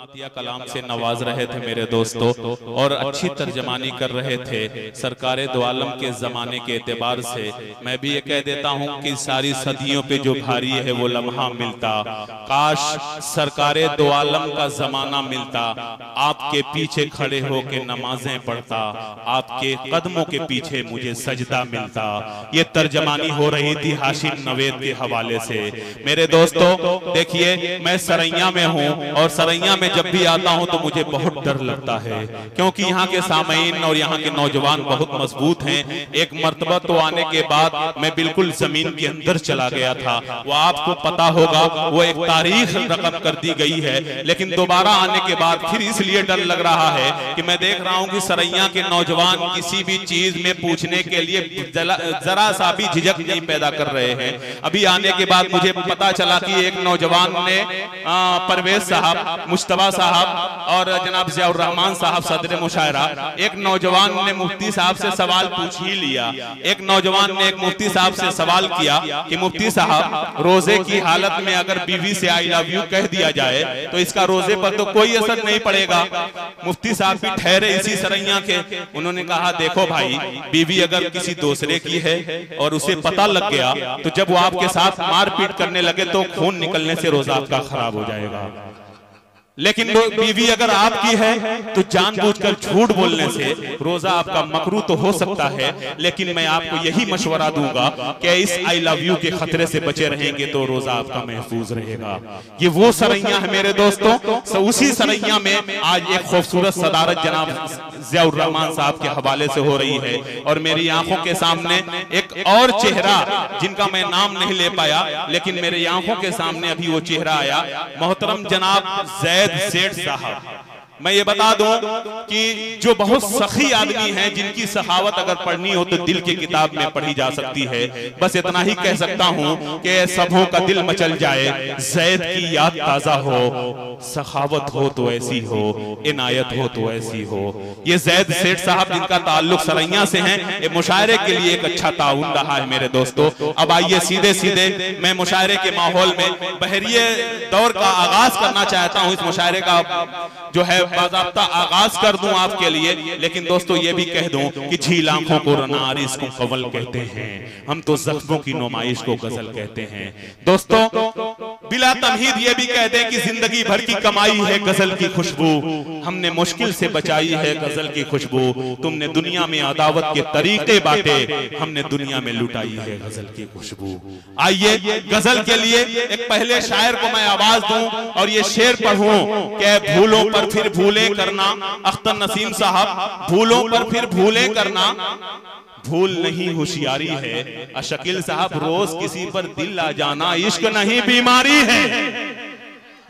आतिया कलाम से नवाज रहे थे मेरे दोस्तों, और अच्छी तर्जमानी कर रहे थे सरकारे दो आलम के ज़माने के एतबार से। मैं भी ये कह देता हूँ कि सारी सदियों पे जो भारी है वो लम्हा मिलता, काश सरकारे दो आलम का ज़माना मिलता, आपके पीछे खड़े होके नमाजें पढ़ता, आपके कदमों के पीछे मुझे सजदा मिलता। ये तर्जमानी हो रही थी हाशिम नवेद के हवाले से। मेरे दोस्तों देखिए, मैं सरैया में हूँ और सरैया में जब भी आता हूँ तो मुझे बहुत डर लगता है, क्योंकि यहाँ के सामईन और यहाँ के नौजवान बहुत मजबूत हैं। एक मर्तबा तो आने के बाद मैं बिल्कुल जमीन के अंदर चला गया था, वो आपको पता होगा, वो एक तारीख रकम कर दी गई है। लेकिन दोबारा आने के बाद फिर इसलिए डर लग रहा है कि मैं देख रहा हूँ कि सरैया के नौजवान किसी भी चीज में पूछने के लिए जरा सा भी झिझक नहीं पैदा कर रहे हैं। अभी आने के बाद मुझे पता चला कि एक नौजवान ने परवेज साहब, मुश्तबा साहब और जनाब ज़ियाउर रहमान साहब सदर मुशायरा, एक नौजवान ने मुफ्ती साहब से सवाल पूछ ही लिया। एक नौजवान ने एक मुफ्ती साहब से सवाल किया कि मुफ्ती साहब, रोजे की हालत में अगर बीवी से आई लव यू कह दिया जाए तो इसका रोजे पर तो कोई असर नहीं पड़ेगा। मुफ्ती साहब भी ठहरे इसी सरैया के, उन्होंने कहा देखो भाई, बीवी अगर किसी दूसरे की है और उसे पता लग गया तो जब वो आपके साथ मारपीट करने लगे तो खून निकलने से रोजा आपका खराब हो जाएगा। लेकिन बीवी अगर आपकी है तो जानबूझकर झूठ बोलने से रोजा आपका मकरू तो हो सकता है, लेकिन मैं आपको यही मशवरा दूंगा कि इस आई लव यू के खतरे से बचे रहेंगे तो रोजा आपका महफूज रहेगा। ये वो सरैया है मेरे दोस्तों, उसी सरैया में आज एक खूबसूरत सदारत जनाब ज़ियाउर रहमान साहब के हवाले से हो रही है, और मेरी आंखों के सामने एक और चेहरा जिनका मैं नाम नहीं ले पाया, लेकिन मेरी आंखों के सामने अभी वो चेहरा आया, मोहतरम जनाब सेठ साहब। मैं ये बता दूं कि जो बहुत सखी आदमी हैं, जिनकी सखावत अगर पढ़नी हो तो दिल की किताब में पढ़ी जा सकती है। बस इतना ही कह सकता हूं कि सबों का दिल मचल जाए, ज़ैद की याद ताजा हो, सखावत हो तो ऐसी हो, इनायत हो तो ऐसी हो। ये ज़ैद सेठ साहब जिनका ताल्लुक सरैया से है, ये मुशायरे के लिए एक अच्छा ताउन रहा है मेरे दोस्तों। अब आइए सीधे सीधे मैं मुशायरे के माहौल में बहरिए दौर का आगाज करना चाहता हूँ। इस मुशायरे का जो है बाज़ाब्ता आगाज कर दूं आपके लिए, लेकिन दोस्तों ये भी कह दूं कि झील आंखों को रनारिस को कवल कहते हैं, हम तो जख्मों की नुमाइश को गजल कहते हैं। दोस्तों बिला तमहीद ये भी कहते हैं कि जिंदगी भर की कमाई है गजल की खुशबू, हमने मुश्किल से बचाई है गजल की खुशबू, तुमने दुनिया में अदावत के तरीके बांटे, हमने दुनिया में लुटाई है गजल की खुशबू। आइए गजल के लिए एक पहले शायर को मैं आवाज दूं और ये शेर पढ़ूं कि भूलों पर फिर भूले करना, अख्तर नसीम साहब, भूलों पर फिर भूले करना, भूल नहीं होशियारी है। अशकील साहब, रोज किसी पर दिल आ जाना इश्क नहीं बीमारी है।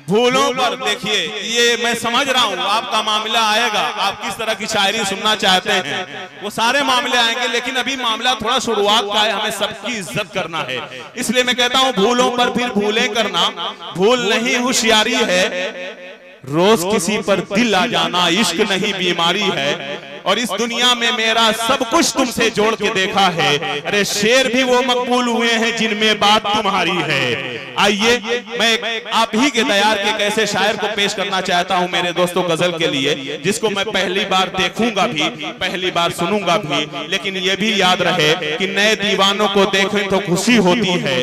भूलों पर देखिए, ये मैं समझ रहा हूँ आपका मामला आएगा, आप किस तरह की शायरी सुनना चाहते हैं, वो सारे मामले आएंगे, लेकिन अभी मामला थोड़ा शुरुआत का है, हमें सबकी इज्जत करना है। इसलिए मैं कहता हूँ भूलों पर फिर भूले करना, भूल नहीं होशियारी है, रोज किसी पर दिल आ जाना इश्क नहीं बीमारी है, और इस दुनिया में मेरा सब कुछ तुमसे जोड़ के देखा है, अरे शेर भी वो मकबूल हुए हैं जिनमें बात तुम्हारी है। आइए मैं आप ही के तैयार के कैसे शायर को पेश करना चाहता हूं मेरे दोस्तों गजल के लिए, जिसको मैं पहली बार देखूंगा भी, पहली बार सुनूंगा भी, लेकिन ये भी याद रहे कि नए दीवानों को देखें तो खुशी होती है,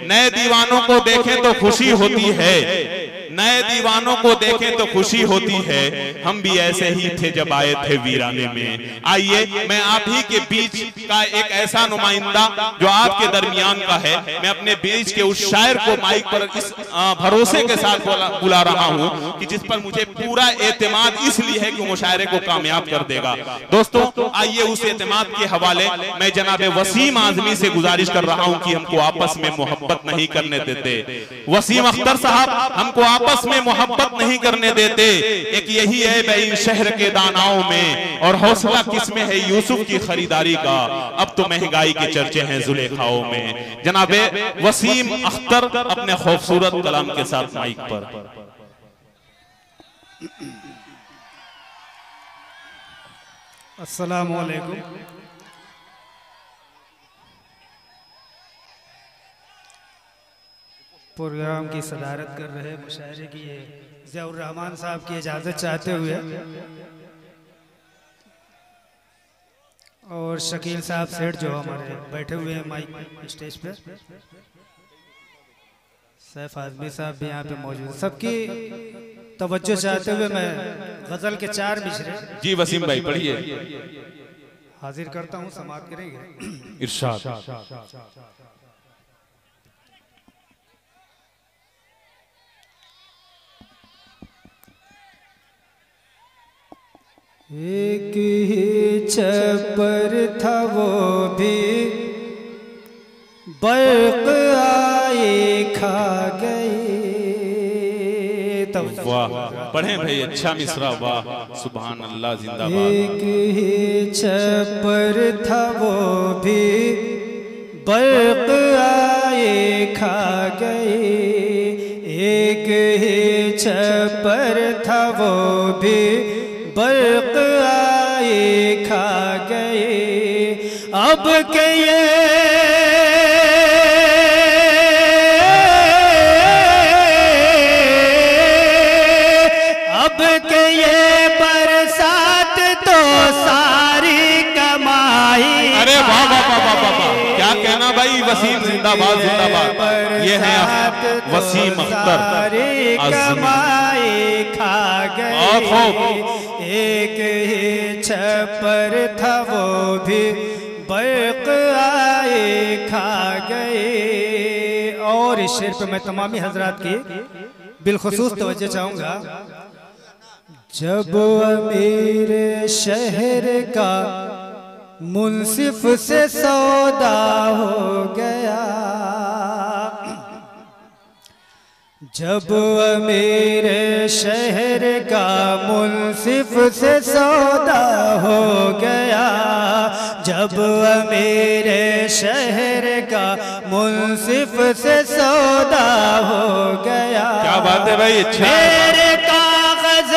नए दीवानों को देखें तो खुशी होती है, नए दीवानों को देखें तो खुशी होती है, हम भी ऐसे ही थे जब आए थे वीराने में। आइए मैं आप ही के बीच का एक ऐसा नुमाइंदा जो आपके दरमियान का है, मैं अपने बीच के उस शायर को माइक पर इस भरोसे के साथ बुला रहा हूं कि जिस पर मुझे पूरा एतमाद इसलिए है कि मुशायरे को कामयाब कर देगा। दोस्तों आइए उस एतमाद के हवाले मैं जनाब वसीम आजमी से गुजारिश कर रहा हूं कि हमको आपस में मोहब्बत नहीं करने देते। वसीम अख्तर साहब हमको आपस में मोहब्बत नहीं करने देते, एक यही है बेईन शहर के दानाओं में, और हौसला किसमें है यूसुफ की खरीदारी का, अब तो महंगाई के चर्चे हैं जुलेखाओं में। जनाबे वसीम अख्तर अपने खूबसूरत कलाम के साथ माइक पर। अस्सलामु अलैकुम। प्रोग्राम की सदारत कर रहे मुशायरे की ज़ियाउर रहमान साहब की इजाज़त चाहते हुए और शकील साहब सेठ जो हमारे बैठे हुए हैं माइक स्टेज पे, सैफ आजमी साहब भी यहाँ पे मौजूद, सबकी तवज्जो चाहते हुए मैं गजल के 4 मिसरे जी वसीम भाई पढ़िए। हाजिर करता हूँ, समाप्त करेंगे। इरशाद। एक ही छप्पर था वो भी बर्क आए खा गए। वाह पढ़े भाई, अच्छा मिसरा, वाह सुभान अल्लाह जिंदाबाद। एक ही छप्पर था वो भी बर्क आए खा गए। एक ही छप्पर था वो भी बर्क आए खा गए। अब के ये बरसात तो सारी कमाई। अरे वाह वाह वाह वाह वाह वाह, क्या कहना भाई, वसीम जिंदाबाद जिंदाबाद। ये है वसीम अख्तर कमाई खा गए। एक ही छप्पर था वो भी बर्क आए खा गए। और इस शेर पे मैं तमामी हजरात की बिलखुसूस तवज्जो चाहूँगा। जब अमीर शहर का मुंसिफ से सौदा हो गया, जब अमीर शहर का मुंसिफ से सौदा हो गया, जब अमीर शहर का मुंसिफ से सौदा हो गया। क्या बात है भाई, अच्छा मेरे कागज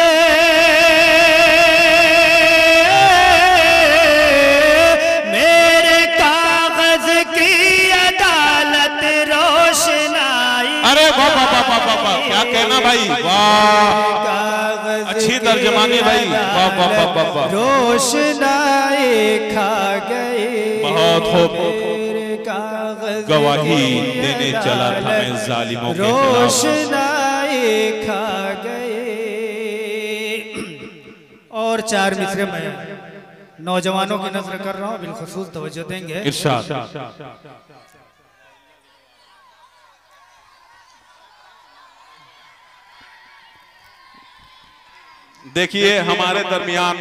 मेरे कागज की अदालत रोशनाई। अरे वाह वाह वाह वाह वाह, क्या कहना भाई, वाह अच्छी तर्जमानी भाई, वाह वाह वाह वाह वाह। रोशनाई खा गए, बहुत गवाही देने चला था मैं जालिमों के खिलाफ। रोशनाई खा गए। और 4 मिसरे में नौजवानों की नजर कर रहा हूँ, बिलखुसूस तवज्जो देंगे। इरशाद। देखिए हमारे दरमियान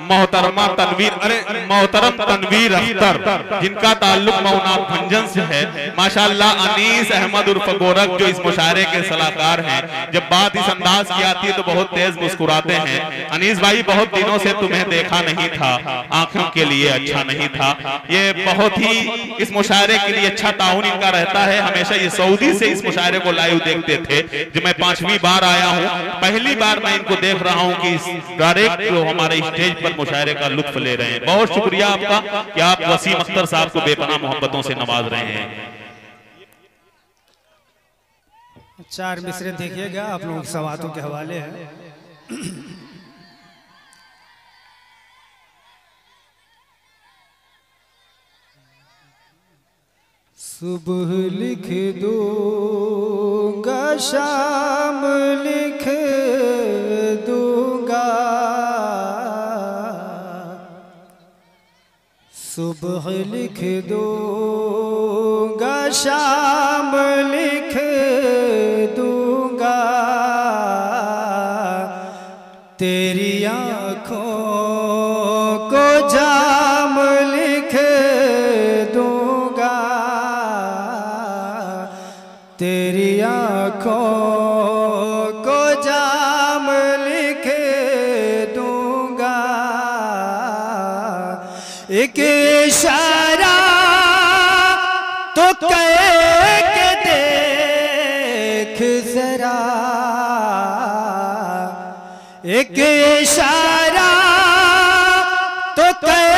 मोहतरमा तनवीर, अरे मोहतरम तनवीर अख्तर, जिनका ताल्लुक मौनाद भंजन से है। माशाल्लाह अनीस अहमद उर्फ गोरख जो इस मुशायरे के सलाहकार हैं, जब बात इस अंदाज की आती है तो बहुत तेज मुस्कुराते हैं। अनीस भाई बहुत दिनों से तुम्हें देखा नहीं था, आंखों के लिए अच्छा नहीं था। ये बहुत ही इस मुशायरे के लिए अच्छा ताउन इनका रहता है। हमेशा ये सऊदी से इस मुशायरे को लाइव देखते थे। जब मैं 5वीं बार आया हूँ, पहली बार मैं इनको देख रहा हूँ कि डायरेक्ट जो हमारे स्टेज पर मुशायरे का लुत्फ ले रहे हैं। बहुत शुक्रिया आपका कि आप वसीम अख्तर साहब को बेपनाह मोहब्बतों से नवाज रहे हैं। 4 मिसरे देखिएगा, आप लोगों के सवालों के हवाले हैं। सुबह लिख दूंगा, शाम लिख दूंगा, सुबह लिख दूंगा, शाम लिख दूंगा, तेरी आँखों को जाम लिख दूंगा, तेरी आँखों को जाम लिख दूंगा। एक इशारा तो कह के देख जरा, एक इशारा तो कह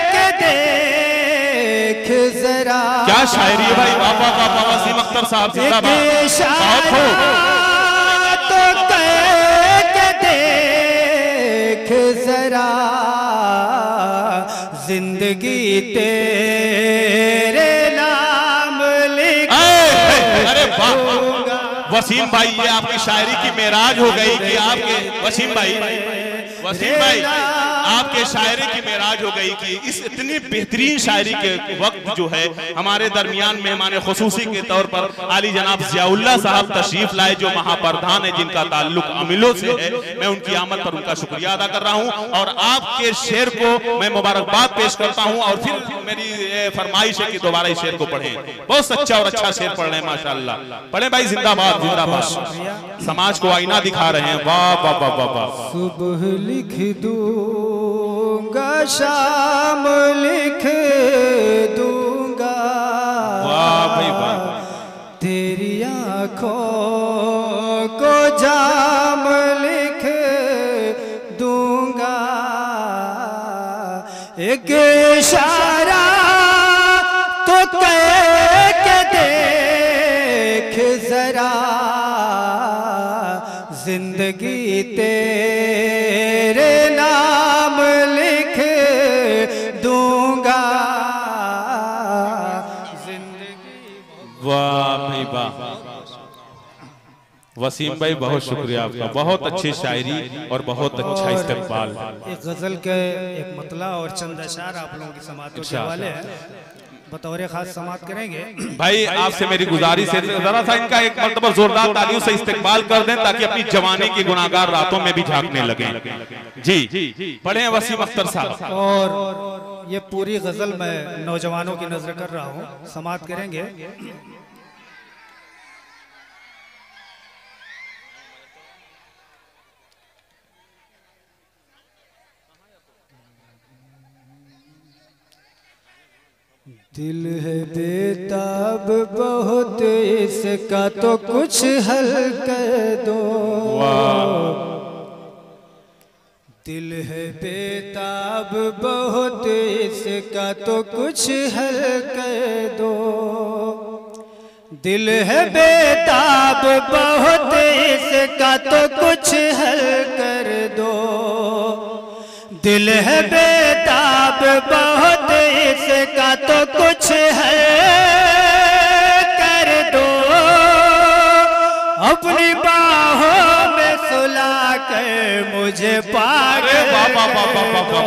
के देख जरा। क्या क्या शायरी है भाई, वाह वाह वाह, वसीम अख्तर साहब जिंदाबाद। तो के देख जरा जिंदगी तेरे नाम लिख। अरे वाह वसीम भाई, ये आपकी शायरी की मेराज हो गई कि आपके वसीम भाई आपके शायरी की मेराज हो गई कि इस इतनी बेहतरीन शायरी के वक्त जो है हमारे दरमियान मेहमान खुसूसी के तौर पर आली जनाब ज़ियाउल्लाह साहब तशरीफ लाए, जो महाप्रधान है जिनका ताल्लुक अमिलों से है। मैं उनकी आमद पर उनका शुक्रिया अदा कर रहा हूं और आपके शेर को मैं मुबारकबाद पेश करता हूं और फिर मेरी फरमाइश है कि दोबारा इस शेर को पढ़ें। बहुत सच्चा और अच्छा शेर पढ़ रहे हैं माशाअल्लाह, पढ़े भाई, जिंदाबाद जिंदाबाद। समाज को आईना दिखा रहे हैं, वाह वाह वाह वाह वाह। सुबह लिख दूंगा शाम लिख दूंगा, वाह भाई वाह। तेरी आंखों को जाम लिख दूंगा, एक इशारा तो कह के देख जरा जिंदगी तेरे नाम लिख दूंगा, जिंदगी। वाह भाई वाह, वसीम भाई बहुत शुक्रिया आपका, बहुत अच्छी शायरी और बहुत अच्छा इस्तेमाल। एक गजल के एक मतला और चंद अशार आप लोगों की समाअत के हवाले हैं, बतौर खास समाअत करेंगे। भाई आपसे मेरी गुजारिश है जरा सा इनका एक मर्तबा जोरदार तालियों से इस्तेमाल कर दें ताकि अपनी जवानी की गुनाहगार रातों में भी झांकने लगे। जी पढ़े वसीम अख्तर साहब। और ये पूरी गजल मैं नौजवानों की नजर कर रहा हूँ, समाअत करेंगे। दिल है बेताब बहुत, इसका तो कुछ हल कर दो। दिल है बेताब बहुत, इसका तो कुछ हल कर दो। दिल है बेताब बहुत, इसका तो कुछ हल कर दो। दिल है बेताब बहुत, इसका तो कुछ है कर दो। अपनी बाहों में सुला कर मुझे पागल कर दो।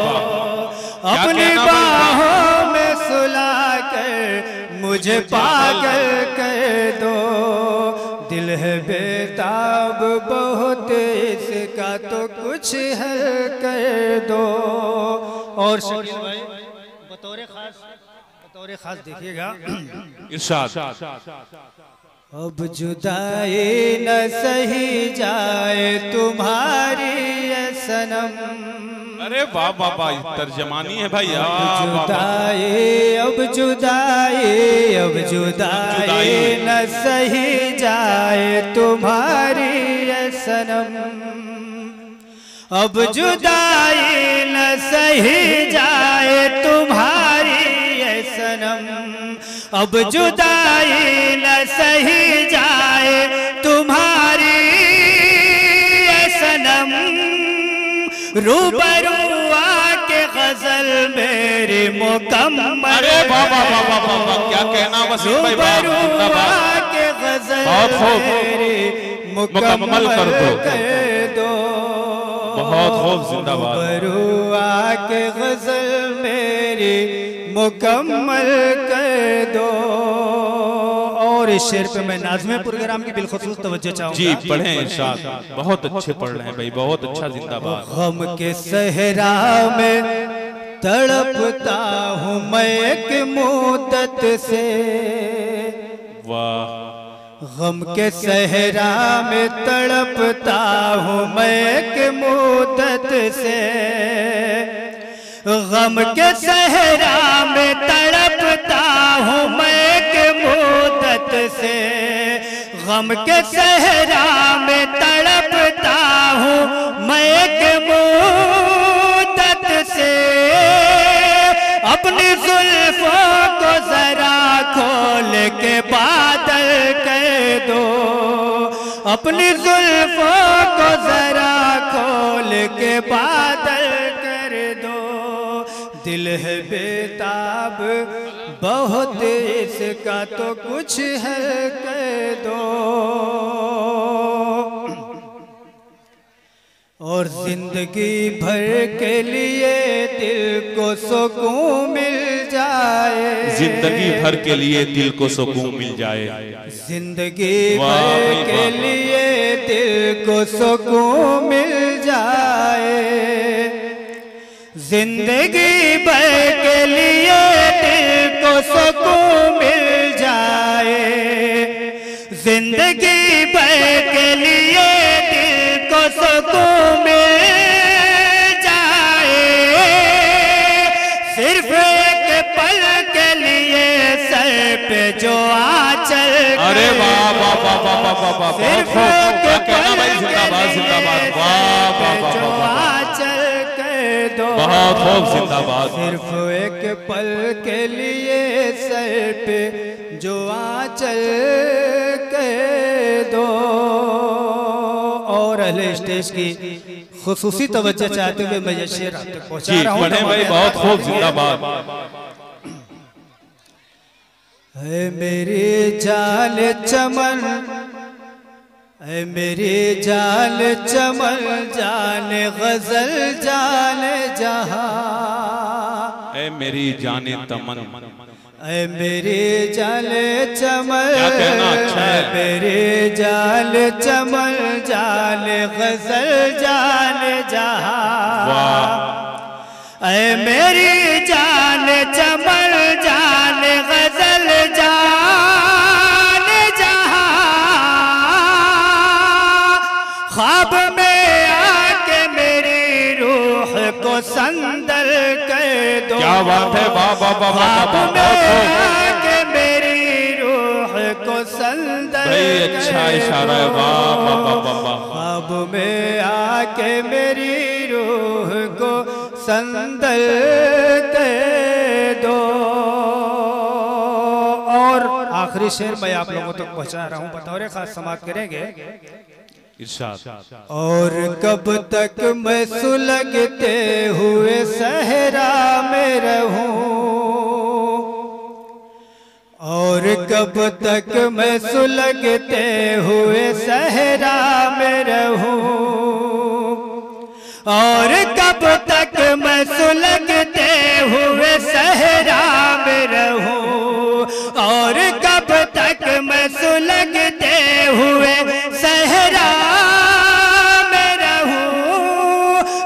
अपनी बाहों में सुला कर मुझे पागल कर दो। दिल है बेताब बहुत, इसका तो कुछ है कर दो। और शकील भाई बतौर खास देखिएगा, इरशाद। अब जुदाई न सही जाए तुम्हारी ये सनम। अरे वाह वाह वाह, तर्जमानी है भाई। अब जुदाई न सही जाए तुम्हारी ये सनम। अब जुदाई न सही जाए तुम्हारी ये सनम। अब जुदाई न सही जाए तुम्हारी ये सनम। रूबरू आके गजल मेरी मुकम्मल। अरे वाह वाह वाह वाह वाह, क्या कहना वसीम भाई, रूबरू आके गजल मेरी मुकम्मल कर दो। बहुत खूब, जिंदाबाद। रूबरू आके गजल मेरी मुकम्मल कर दो। और इस शेर पे मैं नाज़िम प्रोग्राम की बिलखुसूस तवज्जो चाहूंगा। जी पढ़ें इरशाद, बहुत अच्छे पढ़ रहे हैं भाई, बहुत अच्छा, जिंदाबाद। गम के सहरा में तड़पता हूँ मैं एक मुद्दत से। वाह। गम के सहरा में तड़पता हूँ मैं एक मुद्दत से। गम के सहरा में तड़पता हूँ मैं एक मुद्दत से। गम के सहरा में तड़पता हूँ मैं एक मुद्दत से। अपनी जुल्फों को जरा खोल अपनी जुल्फों को जरा खोल के बादल कर दो, दिल है बेताब बहुत इसका तो कुछ है कह दो। और जिंदगी भर के लिए दिल को सुकून मिल जाए, जिंदगी भर के लिए दिल को सुकून मिल जाए, जिंदगी भर के लिए दिल को सुकून मिल जाए, जिंदगी भर के लिए दिल को सुकून मिल जाए, जिंदगी भर के लिए दिल को सुकून मिल जाए, सिर्फ एक पल के लिए सर पे जो आंचल, अरे वाह वाह वाह वाह वाह वाह, सिर्फ एक पल जिंदाबाद जिंदाबाद, वाह वाह वाह जो वाह, आंचल कह दो, बहुत खूब जिंदाबाद। सिर्फ एक पल के लिए सर पे जो आंचल कह दो। और अहले स्टेज की खुसूसी तवज्जो चाहते हुए मैं ये शेर आप तक पहुंचा रहा हूँ। पढ़े भाई, बहुत खूब जिंदाबाद। है मेरी जाल चमन, है मेरी जाल चमन, जाने गजल जाने जहां, ऐ मेरी जाने तमन, ऐ मेरी जाल चमन, क्या कहना अच्छा है। मेरी जाल चमन, जाने गजल जाने जहां, ऐ मेरी जान चमन, जाने गजल जाने जहां, ख्वाब में आके मेरी रूह को संदल कर दो, क्या बात है, वाह वाह वाह वाह, ख्वाब में आके मेरी रूह को संदल भाई अच्छा इशारा है, वाह वाह वाह वाह वाह, ख्वाब में आके मेरी रूह को संदल कह दो। और आखिरी शेर मैं आप लोगों तक पहुंचा रहा हूं, बतौर खास समाप्त करेंगे। इरशाद। और कब तक मैं सुलगते हुए सहरा में रहूं, और कब तक मैं सुलगते हुए सहरा में रहूं, और कब तक मैं सुलगते हुए सहरा में रहूं, और कब तक मैं सुलगते हुए सहरा में रहूं,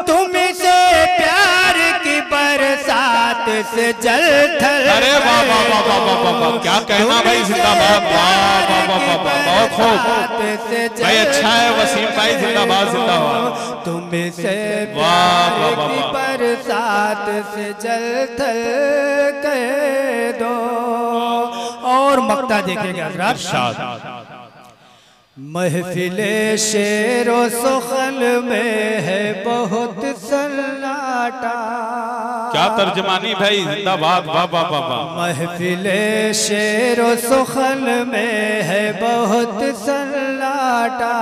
तुमसे प्यार की बरसात से जल थल, अरे वाह वाह वाह वाह वाह वाह, क्या कहना भाई, जिंदाबाद, वाह वाह वाह वाह, बहुत खूब भाई, अच्छा है वसीम भाई, जिंदाबाद जिंदाबाद, तुमसे वाह वाह प्यार की बरसात से जल थल कह दो। और मक्ता देखेंगे हजरात। इरशाद। महफिले शेरो सुखल में है बहुत सन्नाटा, क्या तर्जमानी भाई, जिंदाबाद, वाह वाह वाह वाह, महफिले शेरो सुखल में है बहुत सन्नाटा,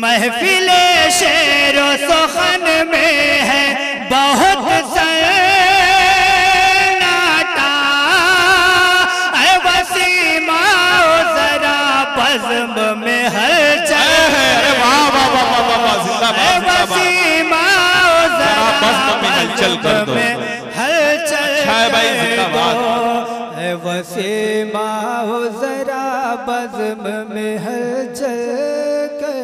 महफिले शेरो सुखन में है बहुत सन्नाटा, ऐ वसीमा जरा बज़्म में हलचल, अरे वाह वाह वाह वाह वाह, जिंदाबाद वसीमा जरा बज़्म में हलचल कर दो, हलचल अच्छा है भाई, जिंदाबाद, ऐ वसीमा जरा बज़्म में हलचल कर